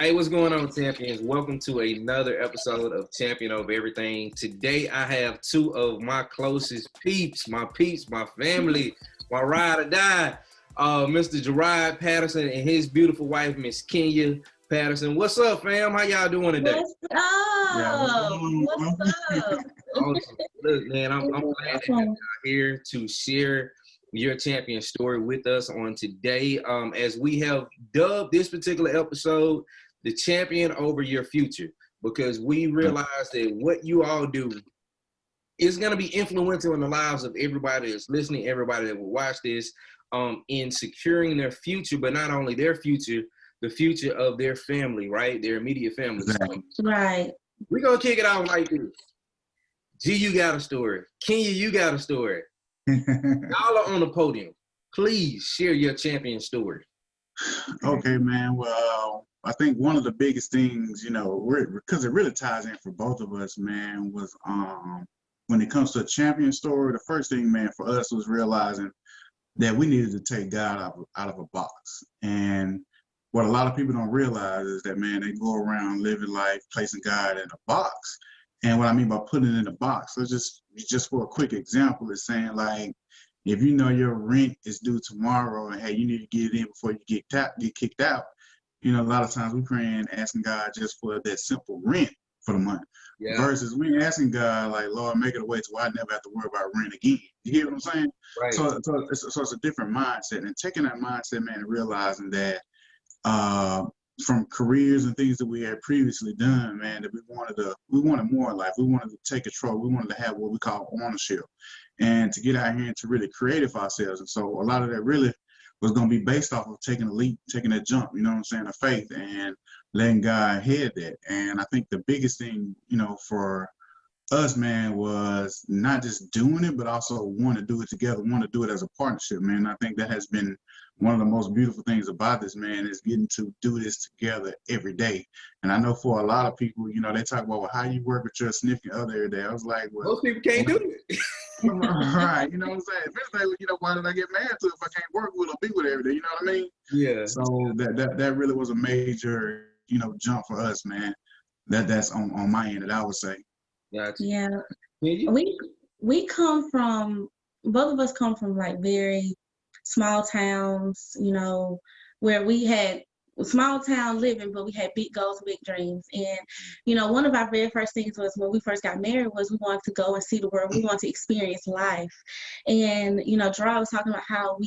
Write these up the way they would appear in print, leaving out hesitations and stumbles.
Hey, what's going on, champions? Welcome to another episode of Champion Over Everything. Today, I have two of my closest peeps, my family, my ride or die, Mr. Gerard Patterson and his beautiful wife, Miss Kenya Patterson. What's up, fam? How y'all doing today? What's up? What's up? Awesome. Look, man, I'm glad that you're here to share your champion story with us on today. As we have dubbed this particular episode, the champion over your future, because we realize that what you all do is going to be influential in the lives of everybody that's listening, everybody that will watch this, in securing their future, but not only their future, the future of their family, right? Their immediate family. So right. We're going to kick it off like this. G, you got a story. Kenya, you got a story. Y'all are on the podium. Please share your champion story. Okay, man. Well, I think one of the biggest things, because it really ties in for both of us, man, was when it comes to a champion story, the first thing, man, for us was realizing that we needed to take God out of a box. And what a lot of people don't realize is that, man, they go around living life placing God in a box. And what I mean by putting it in a box, so just for a quick example, is saying, like, if you know your rent is due tomorrow and, hey, you need to get it in before you get kicked out, a lot of times we praying, asking God just for that simple rent for the month. Yeah. Versus we asking God, like, Lord, make it a way to where I never have to worry about rent again. You hear what I'm saying? Right. So it's a different mindset. And taking that mindset, man, and realizing that from careers and things that we had previously done, man, that we wanted more in life. We wanted to take control. We wanted to have what we call ownership, and to get out here and to really create it for ourselves. And so a lot of that really was going to be based off of taking a leap, taking a jump, of faith, and letting God head that. And I think the biggest thing, for us, man, was not just doing it, but also want to do it together, want to do it as a partnership, man. I think that has been one of the most beautiful things about this, man, is getting to do this together every day. And I know for a lot of people, they talk about, well, how you work with your significant other every day. I was like, well, most people can't do it. Right, you know what I'm saying? If anything, why did I get mad to it if I can't work with or be with every day? You know what I mean? Yeah. So that really was a major, jump for us, man. That's on my end that I would say. Gotcha. Yeah. We come from, both of us come from like very small towns, where we had small town living, but we had big goals, big dreams. And, one of our very first things was when we first got married was we wanted to go and see the world. We wanted to experience life. And, Gerard was talking about how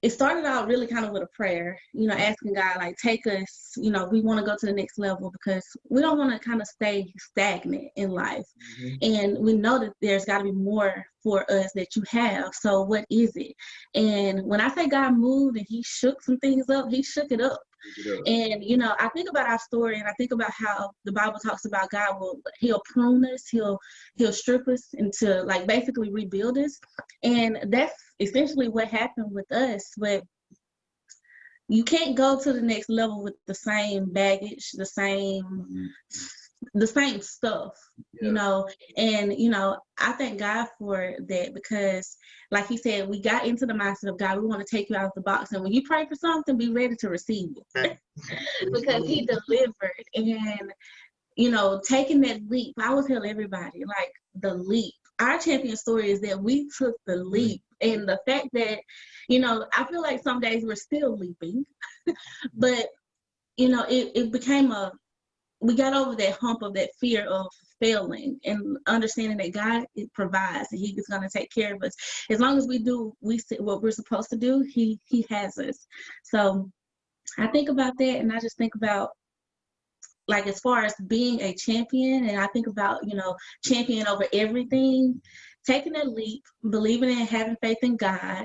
it started out really kind of with a prayer, asking God, like, take us, we want to go to the next level because we don't want to kind of stay stagnant in life. Mm-hmm. And we know that there's got to be more for us that you have. So what is it? And when I say God moved and he shook some things up, he shook it up. And, I think about our story and I think about how the Bible talks about God he'll prune us, he'll strip us into like basically rebuild us. And that's essentially what happened with us. But you can't go to the next level with the same baggage, the same stuff, yeah. And, I thank God for that because like he said, we got into the mindset of God, we want to take you out of the box. And when you pray for something, be ready to receive it because he delivered. And, taking that leap, I would tell everybody, like the leap. Our champion story is that we took the leap. And the fact that, I feel like some days we're still leaping, but, it became we got over that hump of that fear of failing and understanding that God provides and he is going to take care of us. As long as we do what we're supposed to do, he has us. So I think about that and I just think about like as far as being a champion, and I think about, champion over everything, taking that leap, believing in, having faith in God.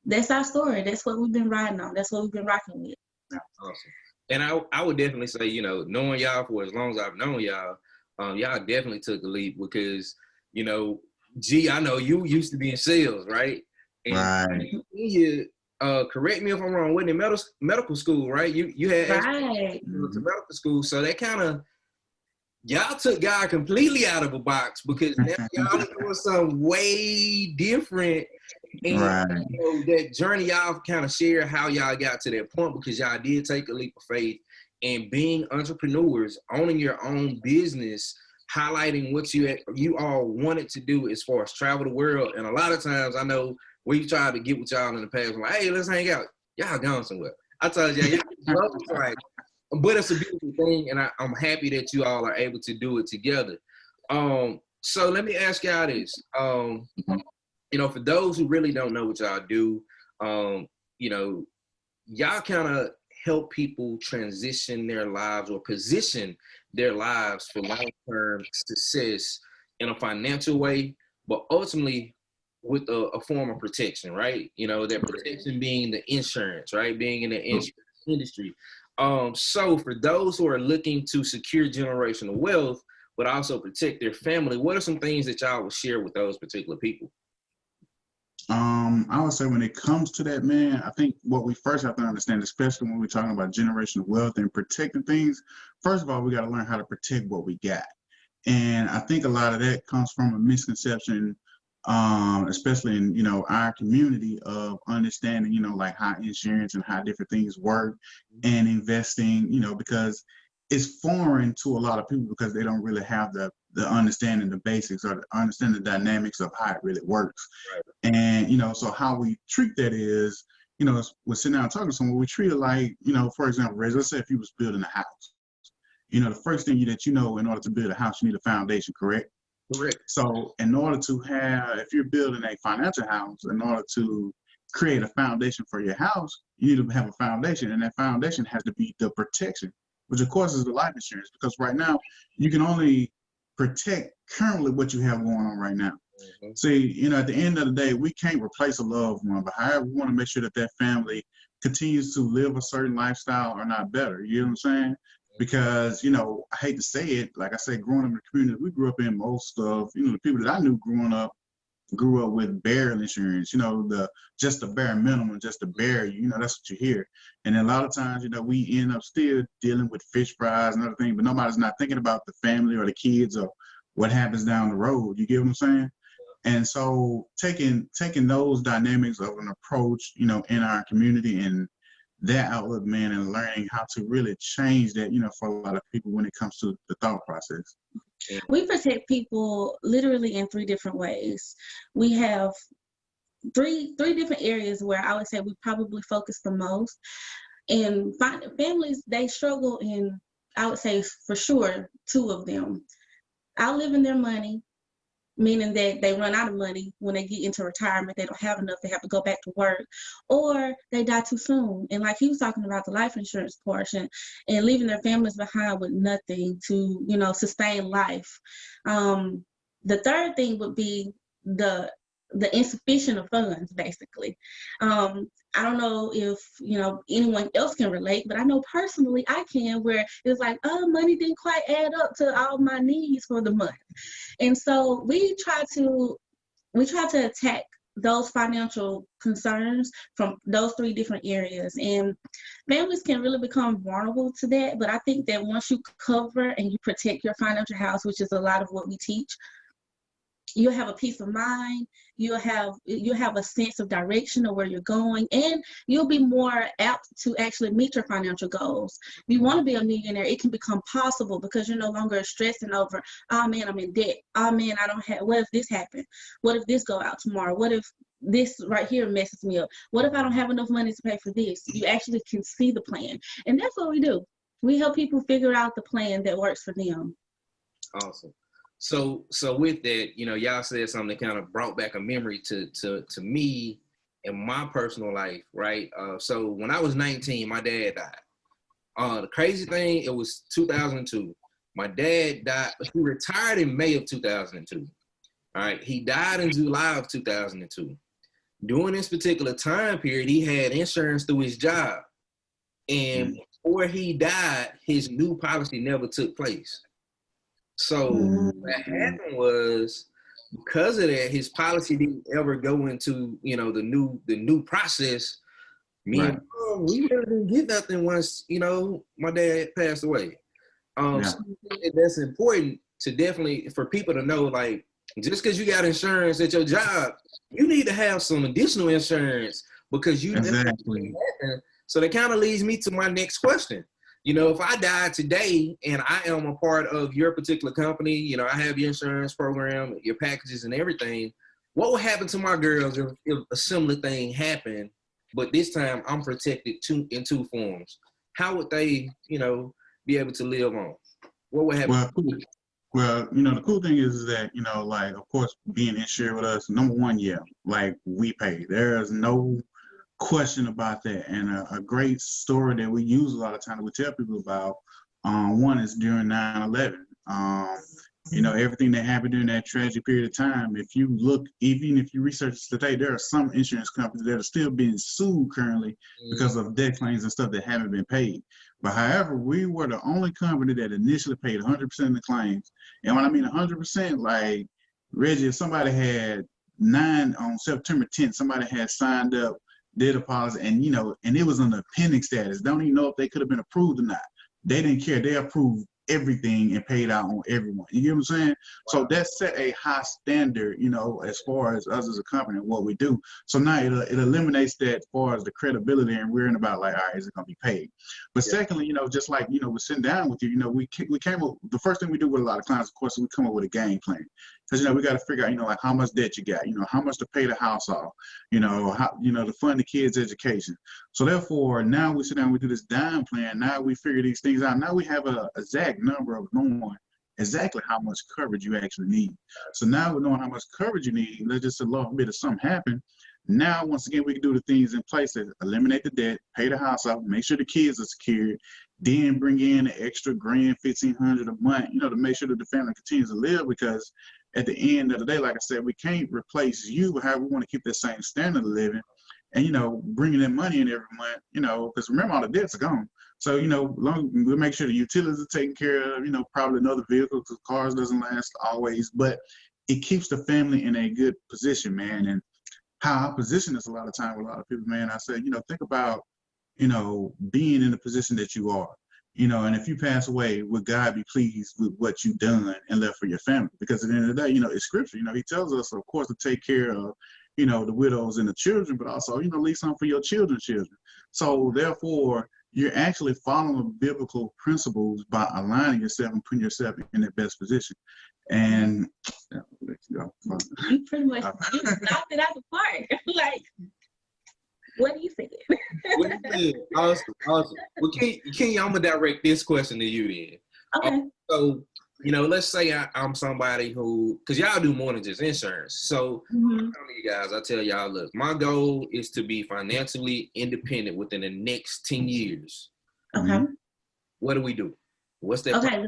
That's our story. That's what we've been riding on. That's what we've been rocking with. Awesome. And I would definitely say, knowing y'all for as long as I've known y'all, y'all definitely took a leap because, G, I know you used to be in sales, right? And right. You, correct me if I'm wrong, wasn't in medical school, right? You had right. to medical school, so that kind of y'all took God completely out of a box because now y'all are doing something way different. And that journey y'all kind of share how y'all got to that point because y'all did take a leap of faith and being entrepreneurs, owning your own business, highlighting what you all wanted to do as far as travel the world. And a lot of times I know we tried to get with y'all in the past, like, hey, let's hang out. Y'all gone somewhere. I told y'all, like, but it's a beautiful thing, and I'm happy that you all are able to do it together. So let me ask y'all this. For those who really don't know what y'all do, y'all kind of help people transition their lives or position their lives for long-term success in a financial way, but ultimately with a form of protection, right? That protection being the insurance, right? Being in the insurance industry. So for those who are looking to secure generational wealth, but also protect their family, what are some things that y'all would share with those particular people? I would say when it comes to that, man, I think what we first have to understand, especially when we're talking about generational wealth and protecting things, first of all, we got to learn how to protect what we got. And I think a lot of that comes from a misconception, especially in, our community, of understanding, like how insurance and how different things work and investing, because it's foreign to a lot of people because they don't really have the understanding, the basics, or understand the dynamics of how it really works. Right. And, so how we treat that is, we're sitting down talking to someone, we treat it like, for example, Reg, let's say if you was building a house, the first thing in order to build a house, you need a foundation, correct? Correct. So in order to if you're building a financial house, in order to create a foundation for your house, you need to have a foundation, and that foundation has to be the protection, which of course is the life insurance, because right now you can only protect currently what you have going on right now. Mm-hmm. See, at the end of the day, we can't replace a loved one, but however, we want to make sure that family continues to live a certain lifestyle or not better. You know what I'm saying? Because, I hate to say it, like I said, growing up in the community we grew up in, most of, the people that I knew growing up grew up with bare insurance, just the bare minimum, just the bare, that's what you hear. And then a lot of times, we end up still dealing with fish fries and other things, but nobody's not thinking about the family or the kids or what happens down the road. You get what I'm saying? And so taking those dynamics of an approach, in our community and that outlook, man, and learning how to really change that, for a lot of people when it comes to the thought process. We protect people literally in 3 different ways. We have three different areas where I would say we probably focus the most. And families, they struggle in, I would say for sure, 2 of them. Outliving their money, meaning that they run out of money when they get into retirement. They don't have enough. They have to go back to work, or they die too soon. And like he was talking about the life insurance portion and leaving their families behind with nothing to, sustain life. The third thing would be the insufficient of funds, basically. I don't know if, anyone else can relate, but I know personally I can, where it's like, money didn't quite add up to all my needs for the month. And so we try to attack those financial concerns from those 3 different areas. And families can really become vulnerable to that. But I think that once you cover and you protect your financial house, which is a lot of what we teach, you'll have a peace of mind, you'll have a sense of direction of where you're going, and you'll be more apt to actually meet your financial goals. If you want to be a millionaire, it can become possible because you're no longer stressing over, oh man, I'm in debt. Oh man, I don't have, what if this happened? What if this go out tomorrow? What if this right here messes me up? What if I don't have enough money to pay for this? You actually can see the plan. And that's what we do. We help people figure out the plan that works for them. Awesome. So with that, y'all said something that kind of brought back a memory to me in my personal life, right? So when I was 19, my dad died. The crazy thing, it was 2002. My dad died. He retired in May of 2002. All right. He died in July of 2002. During this particular time period, he had insurance through his job. And before he died, his new policy never took place. So what happened was, because of that, his policy didn't ever go into, the new process. Me and Mom, we really didn't get nothing once, my dad passed away. So that's important to definitely, for people to know, like, just because you got insurance at your job, you need to have some additional insurance because you exactly. So that kind of leads me to my next question. you know, if I die today and I am a part of your particular company, you know, I have your insurance program, your packages and everything, what would happen to my girls if a similar thing happened, but this time I'm protected in two forms? How would they, you know, be able to live on? What would happen? Well, cool. Well, you know, the cool thing is that, you know, like, of course, being insured with us, number one, yeah, like, we pay. There's no question about that. And a great story that we use a lot of times, we tell people about, one is during 9/11. You know, everything that happened during that tragic period of time, if you look, even if you research today, there are some insurance companies that are still being sued currently because of death claims and stuff that haven't been paid. But however, we were the only company that initially paid 100% of the claims. And when I mean 100%, like, Reggie, if somebody had on September 10th, somebody had signed up, did a policy, and, you know, and it was on the pending status. Don't even know if they could have been approved or not. They didn't care. They approved everything and paid out on everyone. You get what I'm saying? Wow. So that set a high standard, you know, as far as us as a company and what we do. So now it eliminates that as far as the credibility and worrying about, like, all right, is it going to be paid? But secondly, you know, just like, you know, we're sitting down with you, you know, we came up, the first thing we do with a lot of clients, of course, is we come up with a game plan. Because, you know, we got to figure out, you know, like, how much debt you got, you know, how much to pay the house off, you know, how, you know, to fund the kids' education. So therefore, now we sit down, we do this dime plan. Now we figure these things out. Now we have a exact number of knowing exactly how much coverage you actually need. So now we're knowing how much coverage you need. Let's just a little bit of something happen. Now, once again, we can do the things in place that eliminate the debt, pay the house off, make sure the kids are secured, then bring in an extra grand, $1,500 a month, you know, to make sure that the family continues to live. Because at the end of the day, like I said, we can't replace you, but how we want to keep that same standard of living. And, you know, bringing in money in every month, you know, because remember, all the debts are gone. So, you know, we'll make sure the utilities are taken care of, you know, probably another vehicle, because cars doesn't last always, but it keeps the family in a good position, man. And how I position this a lot of time with a lot of people, man, I say, you know, think about, you know, being in the position that you are, you know, and if you pass away, would God be pleased with what you've done and left for your family? Because at the end of the day, you know, it's scripture, you know, he tells us, of course, to take care of, you know, the widows and the children, but also, you know, leave something for your children's children. So therefore, you're actually following biblical principles by aligning yourself and putting yourself in the best position. And yeah, let you go. You pretty much you knocked it out the park. Like, what do you think? What do you think? Awesome. Well, Kenya, I'm gonna direct this question to you then. Okay. So, you know, let's say I'm somebody who, because y'all do more than just insurance. So, I tell you guys, I tell y'all, look, my goal is to be financially independent within the next 10 years. Okay. What do we do? What's that? Okay.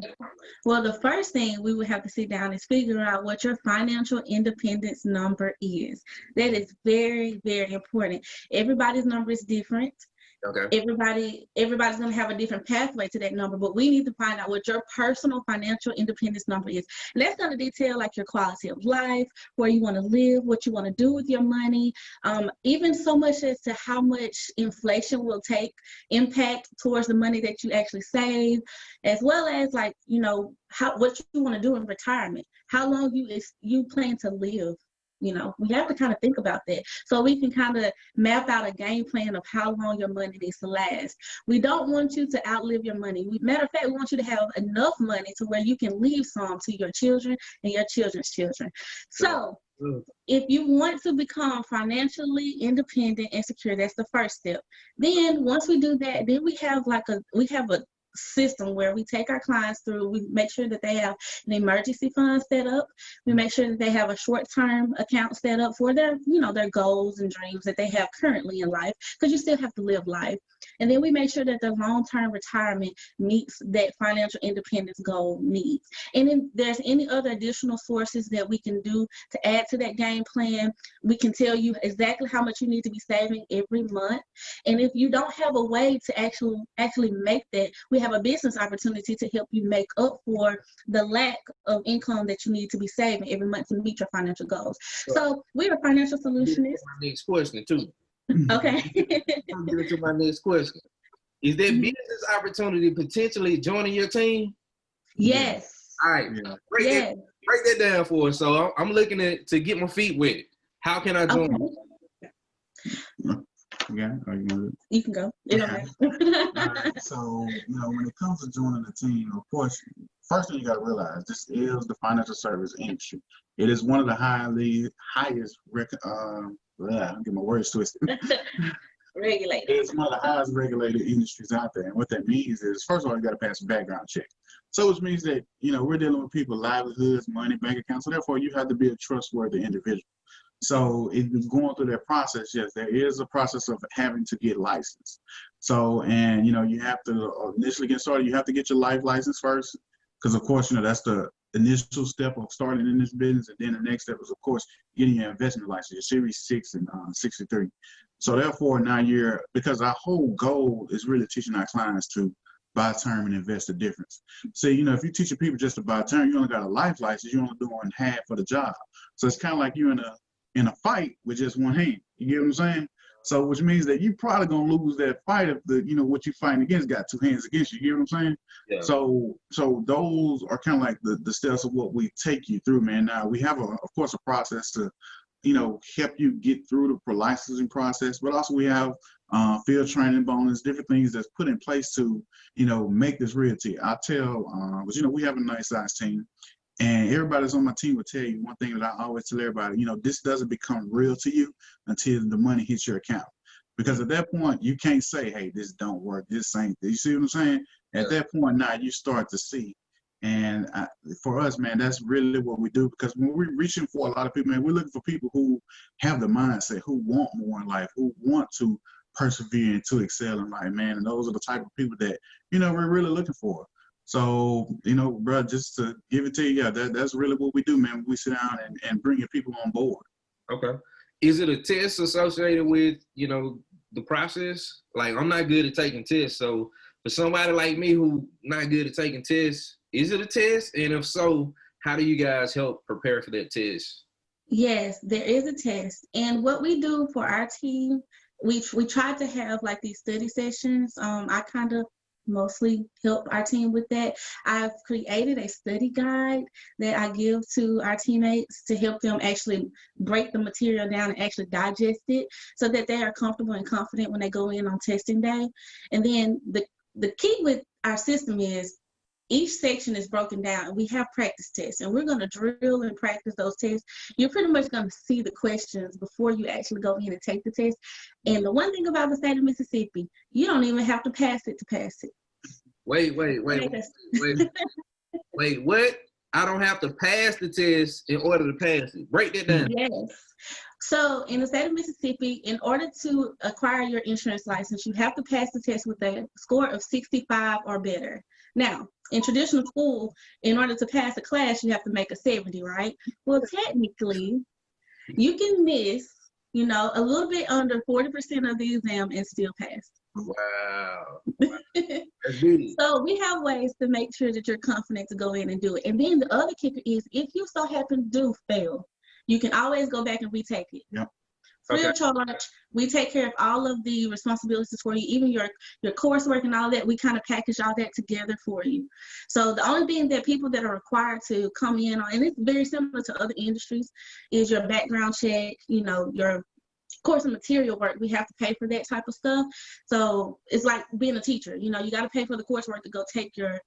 Well, the first thing we would have to sit down is figure out what your financial independence number is. That is very, very important. Everybody's number is different. Okay. Everybody's going to have a different pathway to that number, but we need to find out what your personal financial independence number is. And that's going to detail like your quality of life, where you want to live, what you want to do with your money, even so much as to how much inflation will take impact towards the money that you actually save, as well as, like, you know, what you want to do in retirement, how long you plan to live. You know, we have to kind of think about that so we can kind of map out a game plan of how long your money needs to last. We don't want you to outlive your money. Matter of fact, we want you to have enough money to where you can leave some to your children and your children's children. So if you want to become financially independent and secure, that's the first step. Then once we do that, then we have a system where we take our clients through. We make sure that they have an emergency fund set up. We make sure that they have a short-term account set up for their, you know, their goals and dreams that they have currently in life, because you still have to live life. And then we make sure that their long-term retirement meets that financial independence goal needs. And then there's any other additional sources that we can do to add to that game plan. We can tell you exactly how much you need to be saving every month. And if you don't have a way to actually make that, we have a business opportunity to help you make up for the lack of income that you need to be saving every month to meet your financial goals. So we're a financial solutionist. My next question too. Okay. I'm getting to my next question. Is there business opportunity potentially joining your team? Yes. All right. Yeah. Break that down for us. So I'm looking to get my feet wet. How can I join? Okay. Yeah, are you gonna... You can go. It don't matter. So, when it comes to joining the team, of course, first thing you got to realize, this is the financial service industry. It is one of the highest, I'm getting my words twisted. Regulated. It's one of the highest regulated industries out there. And what that means is, first of all, you got to pass a background check. So which means that, we're dealing with people's livelihoods, money, bank accounts. So therefore, you have to be a trustworthy individual. So it's going through that process. Yes, there is a process of having to get licensed. So, and, you have to initially get started. You have to get your life license first. Because, of course, that's the initial step of starting in this business. And then the next step is, of course, getting your investment license, your Series 6 and 63. So therefore, now because our whole goal is really teaching our clients to buy term and invest the difference. So, if you teach your people just to buy term, you only got a life license, you're only doing half of the job. So it's kind of like you're in a fight with just one hand. You get what I'm saying? So which means that you probably gonna lose that fight if what you're fighting against got two hands against you. You get what I'm saying? Yeah. So those are kind of like the steps of what we take you through, man. Now we have of course a process to help you get through the licensing process, but also we have field training bonus, different things that's put in place to make this real to you. I tell but we have a nice size team. And everybody that's on my team will tell you one thing that I always tell everybody, this doesn't become real to you until the money hits your account. Because at that point, you can't say, hey, this don't work, this ain't. You see what I'm saying? At that point, now you start to see. And for us, man, that's really what we do. Because when we're reaching for a lot of people, man, we're looking for people who have the mindset, who want more in life, who want to persevere and to excel in life, man. And those are the type of people that, we're really looking for. So, bro, just to give it to you, yeah, that's really what we do, man. We sit down and bring your people on board. Okay. Is it a test associated with, the process? Like, I'm not good at taking tests. So for somebody like me who not good at taking tests, is it a test? And if so, how do you guys help prepare for that test? Yes, there is a test. And what we do for our team, we try to have like these study sessions. I kind of mostly help our team with that. I've created a study guide that I give to our teammates to help them actually break the material down and actually digest it so that they are comfortable and confident when they go in on testing day. And then the key with our system is each section is broken down and we have practice tests and we're going to drill and practice those tests. You're pretty much going to see the questions before you actually go in and take the test. And the one thing about the state of Mississippi, you don't even have to pass it to pass it. Wait, what? I don't have to pass the test in order to pass it. Break that down. Yes. So in the state of Mississippi, in order to acquire your insurance license, you have to pass the test with a score of 65 or better. Now, in traditional school, in order to pass a class, you have to make a 70, right? Well, technically, you can miss, a little bit under 40% of the exam and still pass. Wow. So we have ways to make sure that you're confident to go in and do it. And then the other kicker is if you so happen to do fail, you can always go back and retake it. Yep. Free of charge. We take care of all of the responsibilities for you, even your coursework and all that. We kind of package all that together for you. So the only thing that people that are required to come in on, and it's very similar to other industries, is your background check, your course and material work. We have to pay for that type of stuff. So it's like being a teacher. You got to pay for the coursework to go take your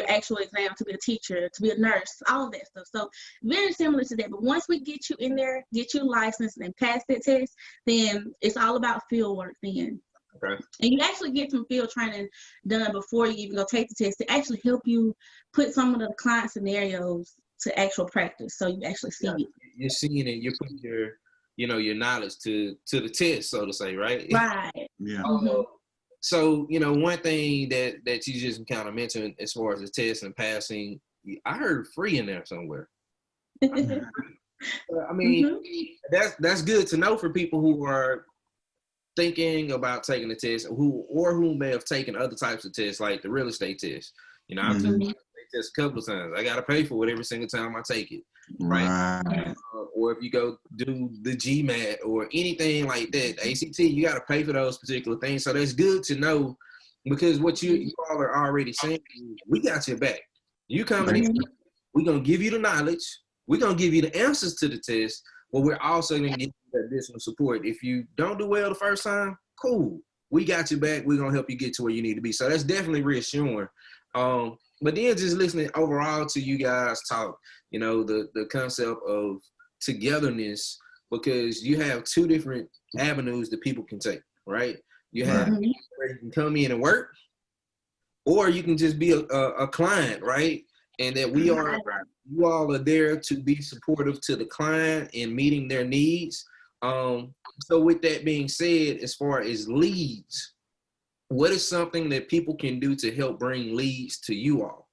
actual exam to be a teacher, to be a nurse, all of that stuff. So very similar to that. But once we get you in there, get you licensed and pass that test, then it's all about field work then. Okay. And you actually get some field training done before you even go take the test to actually help you put some of the client scenarios to actual practice. So you actually see it. You're seeing it, you're putting your knowledge to the test, so to say, right? Right. Yeah. Mm-hmm. So, one thing that you just kind of mentioned as far as the test and passing, I heard free in there somewhere. I mean, that's good to know for people who are thinking about taking the test who may have taken other types of tests, like the real estate test. I've taken the test a couple of times. I got to pay for it every single time I take it. Right. Or if you go do the GMAT or anything like that, ACT, you got to pay for those particular things. So that's good to know, because what you all are already saying, we got your back. You coming in, we're going to give you the knowledge. We're going to give you the answers to the test, but we're also going to give you that additional support. If you don't do well the first time, cool. We got you back. We're gonna help you get to where you need to be. So that's definitely reassuring. But then just listening overall to you guys talk, you know, the concept of togetherness, because you have two different avenues that people can take, right? You have Mhm. where you can come in and work, or you can just be a client, right? And that you all are there to be supportive to the client and meeting their needs. So with that being said, as far as leads, what is something that people can do to help bring leads to you all?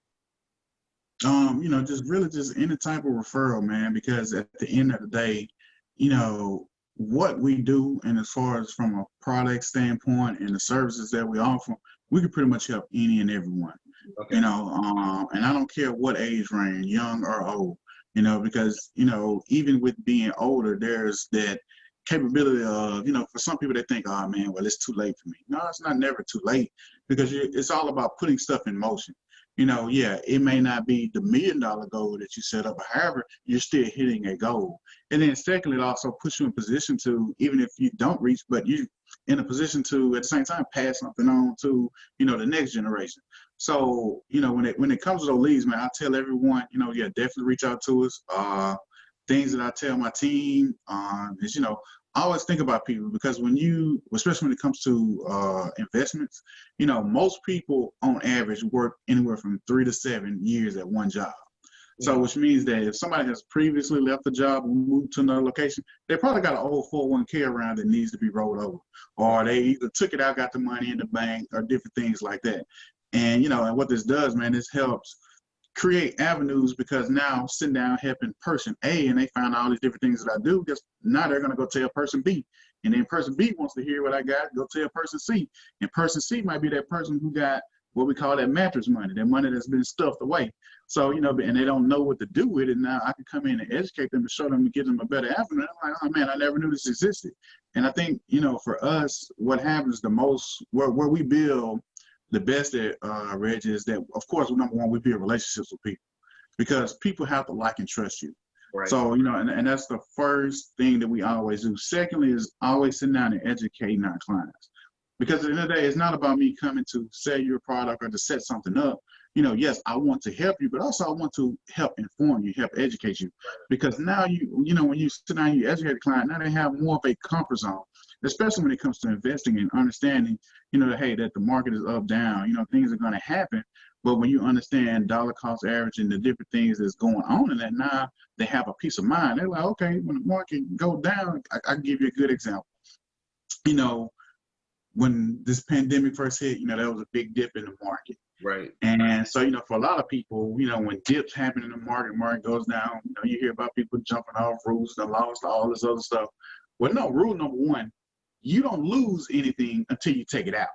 You know, just really just any type of referral, man, because at the end of the day, you know, what we do and as far as from a product standpoint and the services that we offer, we can pretty much help any and everyone. Okay. You know, and I don't care what age range, young or old, you know, because, you know, even with being older, there's that capability of, you know, for some people they think, oh man, well, it's too late for me. No, it's not never too late, because it's all about putting stuff in motion. You know, yeah, it may not be the $1 million goal that you set up, but however, you're still hitting a goal. And then secondly, it also puts you in position to, even if you don't reach, but you in a position to at the same time pass something on to, you know, the next generation. So, you know, when it comes to those leads, man, I tell everyone, you know, yeah, definitely reach out to us. Things that I tell my team is, you know, I always think about people, because when you, especially when it comes to investments, you know, most people on average work anywhere from 3 to 7 years at one job. So, which means that if somebody has previously left the job and moved to another location, they probably got an old 401k around that needs to be rolled over, or they either took it out, got the money in the bank, or different things like that. And, you know, and what this does, man, this helps create avenues, because now sitting down helping person A and they find all these different things that I do, because now they're going to go tell person B, and then person B wants to hear what I got, go tell person C, and person C might be that person who got what we call that mattress money, that money that's been stuffed away. So, you know, and they don't know what to do with it. Now I can come in and educate them and show them and give them a better avenue. I'm like, oh man, I never knew this existed. And I think, you know, for us, what happens the most, where we build the best at Reg, is that, of course, number one, we build relationships with people, because people have to like and trust you. Right. So, you know, and that's the first thing that we always do. Secondly is always sitting down and educating our clients. Because at the end of the day, it's not about me coming to sell your product or to set something up. You know, yes, I want to help you, but also I want to help inform you, help educate you. Because now you know, when you sit down and you educate the client, now they have more of a comfort zone, especially when it comes to investing and understanding, you know, hey, that the market is up, down, you know, things are going to happen. But when you understand dollar cost average and the different things that's going on in that, now they have a peace of mind. They're like, okay, when the market go down, I can give you a good example. You know, when this pandemic first hit, you know, there was a big dip in the market. Right. And so, you know, for a lot of people, you know, when dips happen in the market goes down, you know, you hear about people jumping off roofs, the lost, all this other stuff. Well, no, rule number one, you don't lose anything until you take it out.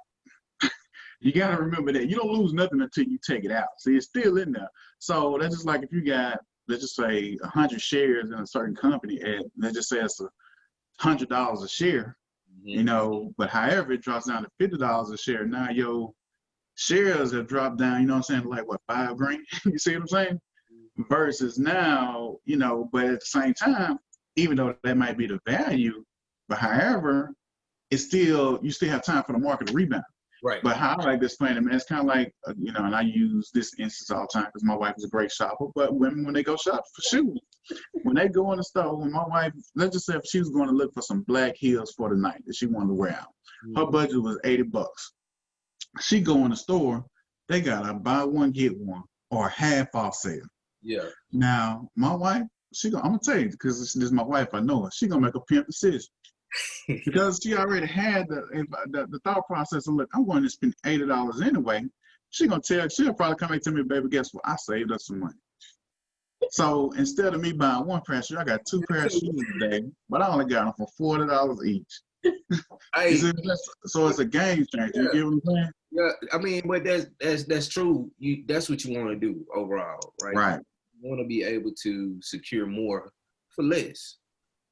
You got to remember that. You don't lose nothing until you take it out. So it's still in there. So that's just like if you got, let's just say 100 shares in a certain company at, let's just say it's $100 a share, you know, but however, it drops down to $50 a share. Now your shares have dropped down, you know what I'm saying, like what, $5 grand? You see what I'm saying? Versus now, you know, but at the same time, even though that might be the value, but however, it's still, you still have time for the market to rebound. Right. But how I like to explain it, man, it's kind of like, you know, and I use this instance all the time because my wife is a great shopper, but women, when they go shop for shoes, when they go in the store, when my wife, let's just say if she was going to look for some black heels for the night that she wanted to wear out, her budget was $80. She go in the store, they got a buy one, get one, or half off sale. Yeah. Now, my wife, I'm going to tell you, because this is my wife, I know her, she going to make a pimp decision. Because she already had the thought process of, look, I'm going to spend $80 anyway. She'll probably come back to me, baby, guess what? I saved us some money. So instead of me buying one pair of shoes, I got 2 pairs of shoes today, but I only got them for $40 each. So it's a game changer. Yeah. You get what I'm saying? Yeah, I mean, but that's true. That's what you want to do overall, right? Right. You want to be able to secure more for less.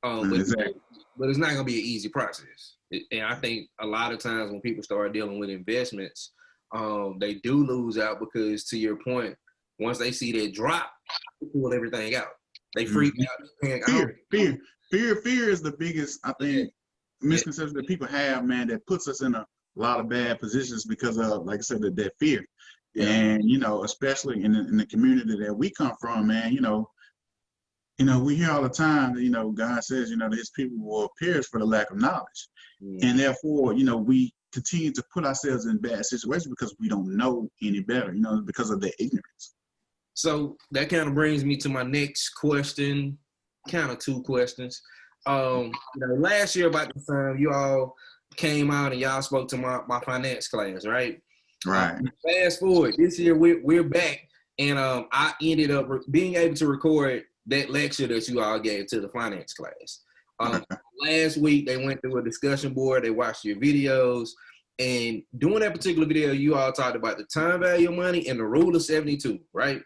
Exactly. But it's not going to be an easy process. And I think a lot of times when people start dealing with investments, they do lose out because, to your point, once they see that drop, they pull everything out. They freak out. Fear is the biggest, I think, misconception that people have, man, that puts us in a lot of bad positions because of, like I said, that fear. Yeah. And, you know, especially in the community that we come from, man, you know, we hear all the time that, you know, God says, you know, these people will perish for the lack of knowledge. And therefore, you know, we continue to put ourselves in bad situations because we don't know any better, you know, because of their ignorance. So that kind of brings me to my next question, kind of two questions. You know, last year about this time, you all came out and y'all spoke to my finance class, right? Right. Fast forward, this year we're back, and I ended up being able to record that lecture that you all gave to the finance class. Last week, they went through a discussion board. They watched your videos. And doing that particular video, you all talked about the time value of money and the rule of 72, right?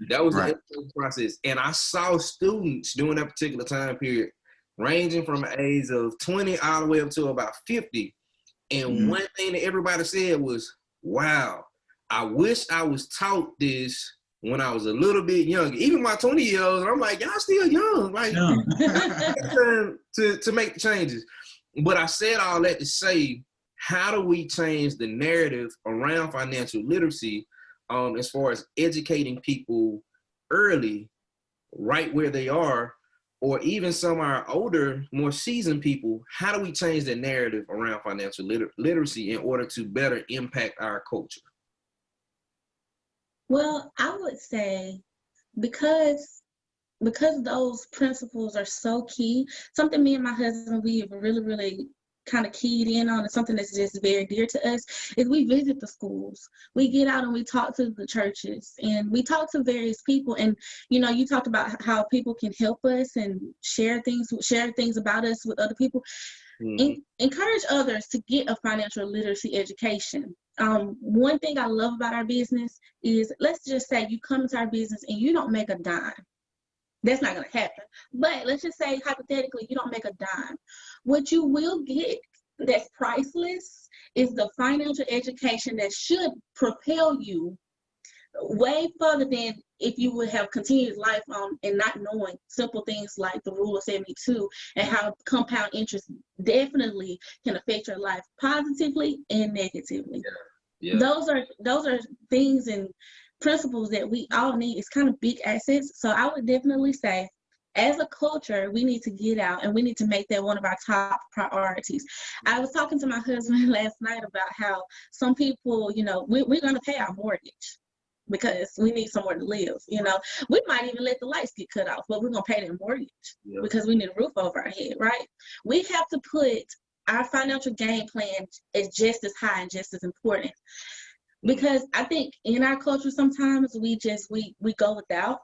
That was the process. And I saw students during that particular time period ranging from the age of 20 all the way up to about 50. And one thing that everybody said was, wow, I wish I was taught this when I was a little bit younger. Even my 20-year-olds, I'm like, y'all still young. Like, to make the changes. But I said all that to say, how do we change the narrative around financial literacy as far as educating people early, right where they are, or even some of our older, more seasoned people? How do we change the narrative around financial literacy in order to better impact our culture? Well, I would say because those principles are so key, something me and my husband, we have really kind of keyed in on, and something that's just very dear to us, is we visit the schools. We get out and we talk to the churches, and we talk to various people. And, you know, you talked about how people can help us and share things about us with other people. Encourage others to get a financial literacy education. One thing I love about our business is, let's just say you come into our business and you don't make a dime. That's not going to happen. But let's just say, hypothetically, you don't make a dime. What you will get that's priceless is the financial education that should propel you way further than if you would have continued life and not knowing simple things like the rule of 72 and how compound interest definitely can affect your life positively and negatively. Those are things and principles that we all need. It's kind of big assets. So I would definitely say, as a culture, we need to get out and we need to make that one of our top priorities. I was talking to my husband last night about how some people, you know, we're going to pay our mortgage because we need somewhere to live. You know, we might even let the lights get cut off, but we're going to pay that mortgage because we need a roof over our head, right? We have to put our financial game plan as just as high and just as important. Because I think in our culture, sometimes we go without,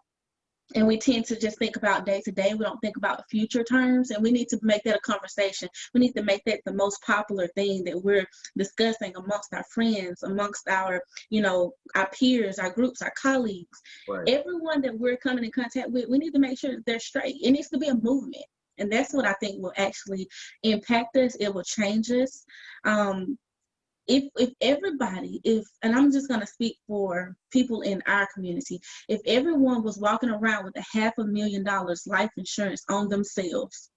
and we tend to just think about day to day. We don't think about future terms, and we need to make that a conversation. We need to make that the most popular thing that we're discussing amongst our friends, amongst our, you know, our peers, our groups, our colleagues, everyone that we're coming in contact with. We need to make sure that they're straight. It needs to be a movement, and that's what I think will actually impact us. It will change us. If everybody, and I'm just going to speak for people in our community, if everyone was walking around with $500,000 life insurance on themselves,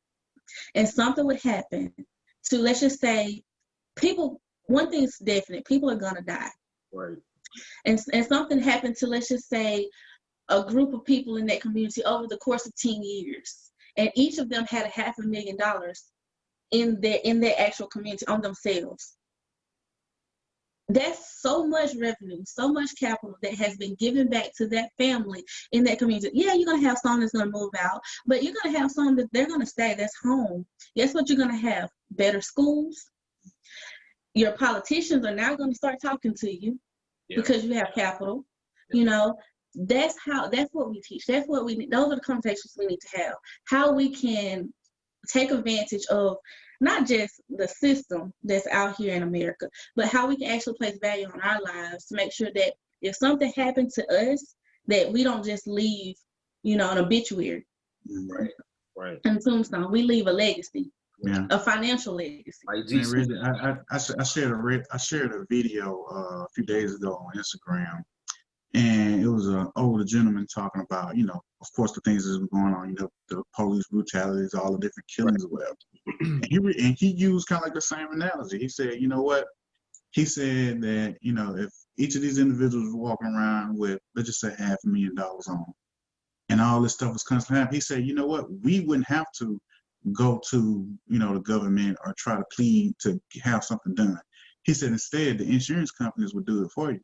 and something would happen to, let's just say, people, one thing's definite, people are going to die. Right. And something happened to, let's just say, a group of people in that community over the course of 10 years, and each of them had $500,000 in their actual community on themselves. That's so much revenue, so much capital that has been given back to that family in that community. Yeah, you're going to have some that's going to move out, but you're going to have some that they're going to stay. That's home. Guess what you're going to have? Better schools. Your politicians are now going to start talking to you because you have capital. You know, that's what we teach. That's what we need. Those are the conversations we need to have. How we can take advantage of not just the system that's out here in America, but how we can actually place value on our lives to make sure that if something happened to us, that we don't just leave, you know, an obituary. Right. And tombstone, we leave a legacy, a financial legacy. Really, I shared a video a few days ago on Instagram, And it was an older gentleman talking about, of course, the things that were going on, the police brutalities, all the different killings or whatever. And he used kind of like the same analogy. He said, you know what? He said that, if each of these individuals were walking around with, let's just say, $500,000 on, and all this stuff was constantly happening, he said, you know what? We wouldn't have to go to, the government or try to plead to have something done. He said, instead, the insurance companies would do it for you.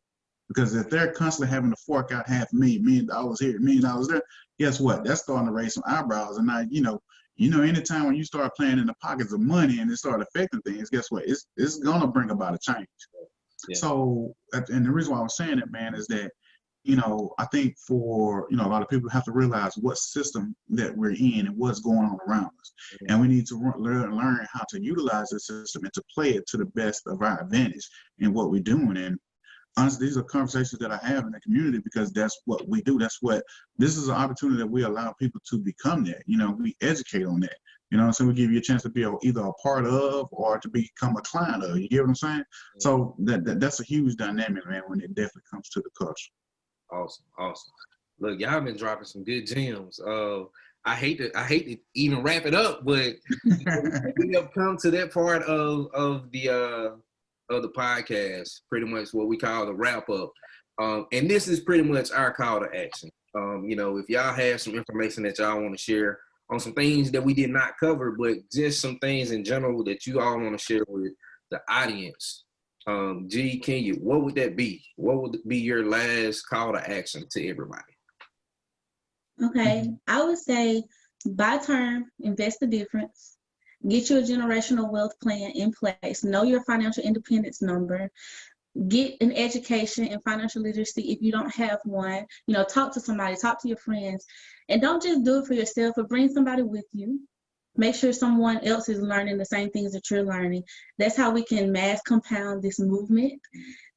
Because if they're constantly having to fork out $500,000 here, $1 million there, guess what? That's starting to raise some eyebrows. And now, anytime when you start playing in the pockets of money and it start affecting things, guess what? It's gonna bring about a change. Yeah. So, and the reason why I was saying it, man, is that, I think for, a lot of people have to realize what system that we're in and what's going on around us. Mm-hmm. And we need to learn how to utilize the system and to play it to the best of our advantage in what we're doing. And honestly, these are conversations that I have in the community because that's what we do. This is an opportunity that we allow people to become that. We educate on that. So we give you a chance to be either a part of or to become a client of. You get what I'm saying? Mm-hmm. So that's a huge dynamic, man, when it definitely comes to the culture. Awesome. Look, y'all been dropping some good gems. I hate to even wrap it up, but we have come to that part of the podcast, pretty much what we call the wrap up. And this is pretty much our call to action. If y'all have some information that y'all want to share on some things that we did not cover, but just some things in general that you all want to share with the audience. Kenya, what would that be? What would be your last call to action to everybody? Okay, I would say buy term, invest the difference. Get your generational wealth plan in place. Know your financial independence number. Get an education in financial literacy if you don't have one. Talk to somebody, talk to your friends. And don't just do it for yourself, but bring somebody with you. Make sure someone else is learning the same things that you're learning. That's how we can mass compound this movement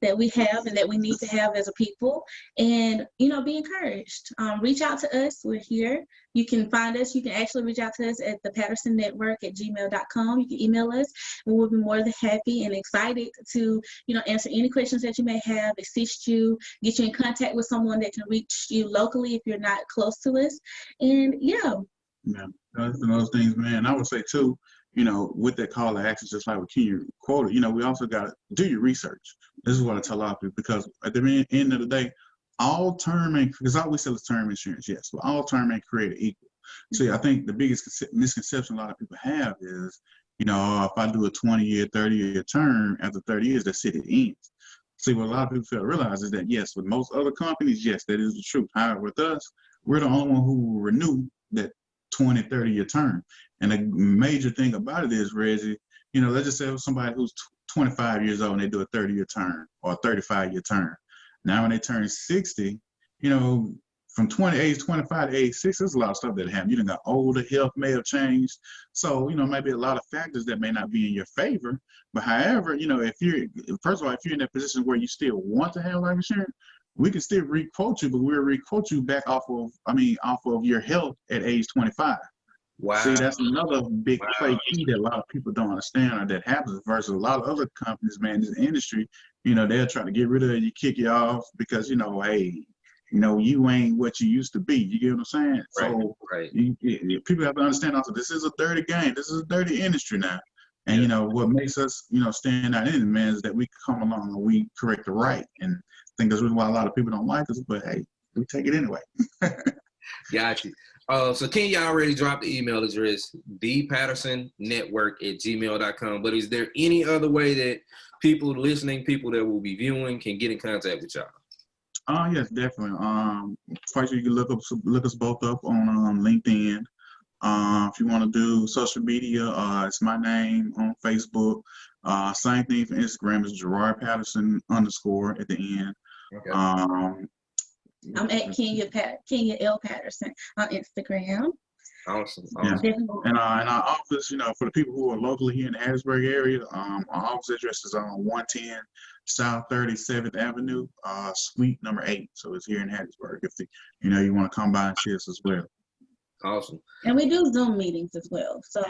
that we have and that we need to have as a people. And, be encouraged. Reach out to us. We're here. You can find us. You can actually reach out to us at the Patterson Network at gmail.com. You can email us. And we'll be more than happy and excited to, answer any questions that you may have, assist you, get you in contact with someone that can reach you locally if you're not close to us. And yeah, that's one of those things, man. I would say too, with that call to action, just like what Kenya quoted, we also got to do your research. This is what I tell a lot of people, because at the end of the day, all term and, because all we sell is term insurance, yes, but all term ain't created equal. See, I think the biggest misconception a lot of people have is, if I do a 20-year, 30-year term, after 30 years, that's it, it ends. See, what a lot of people fail to realize is that, yes, with most other companies, yes, that is the truth. However, with us, we're the only one who renew that 20, 30-year term. And the major thing about it is, Reggie, let's just say somebody who's 25 years old and they do a 30-year term or a 35-year term. Now when they turn 60, from age 25 to age 60, there's a lot of stuff that happens. You done got older, health may have changed. So, maybe a lot of factors that may not be in your favor. But however, if you're in that position where you still want to have life insurance, we can still re-quote you, but we'll re-quote you back off of your health at age 25. Wow. See, that's another big play key that a lot of people don't understand or that happens versus a lot of other companies, man, this industry, they'll try to get rid of you, kick you off because, hey, you ain't what you used to be. You get what I'm saying? Right. So people have to understand also, this is a dirty game. This is a dirty industry now. And, what makes us, stand out in it, man, is that we come along and we correct the right. And I think that's why a lot of people don't like us, but hey, we take it anyway. Got you. So Kenya already dropped the email address, thepattersonnetwork@gmail.com. But is there any other way that people that will be viewing can get in contact with y'all? Yes, definitely. First, you can look us both up on LinkedIn. If you want to do social media, it's my name on Facebook. Same thing for Instagram is Gerard Patterson _at the end. Okay. I'm at Kenya L. Patterson on Instagram. Awesome. Yeah. And our office, for the people who are locally here in the Hattiesburg area, our office address is on 110 South 37th Avenue, suite number 8. So it's here in Hattiesburg. If you want to come by and see us as well. Awesome. And we do Zoom meetings as well. So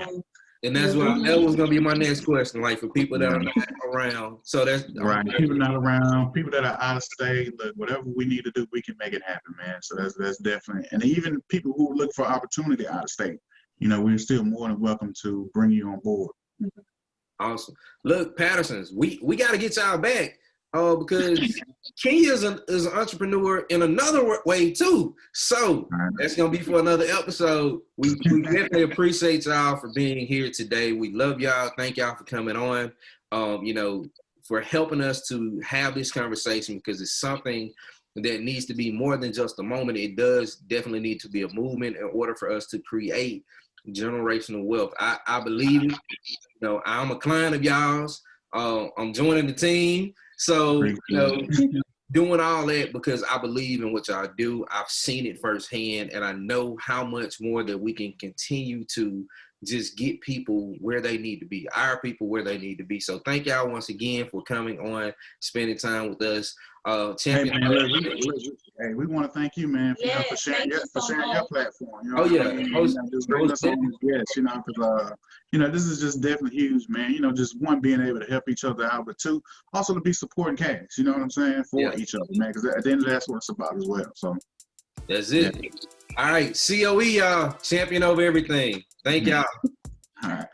And that's what that was gonna be my next question. Like for people that are not around, so that's right. People not around, people that are out of state. Look, whatever we need to do, we can make it happen, man. So that's definitely, and even people who look for opportunity out of state, you know, we're still more than welcome to bring you on board. Awesome. Look, Pattersons, we got to get y'all back because Kenya is an entrepreneur in another way too. So that's gonna be for another episode. We definitely appreciate y'all for being here today. We love y'all. Thank y'all for coming on. You know, for helping us to have this conversation because it's something that needs to be more than just a moment. It does definitely need to be a movement in order for us to create generational wealth. I believe it. You know, I'm a client of y'all's. I'm joining the team. So, you know, doing all that because I believe in what y'all do. I've seen it firsthand, and I know how much more that we can continue to just get people where they need to be, our people where they need to be. So thank y'all once again for coming on, spending time with us. Champion. Hey, man, we want to thank you, man, for sharing your platform. You know, bringing us on as guests, you know, because you know, this is just definitely huge, man. You know, just one, being able to help each other out, but two, also to be supporting cast, you know what I'm saying, for each other, man, because at the end of that's what it's about as well. So that's it. Yeah. All right, COE, y'all, champion over everything. Thank y'all. All right.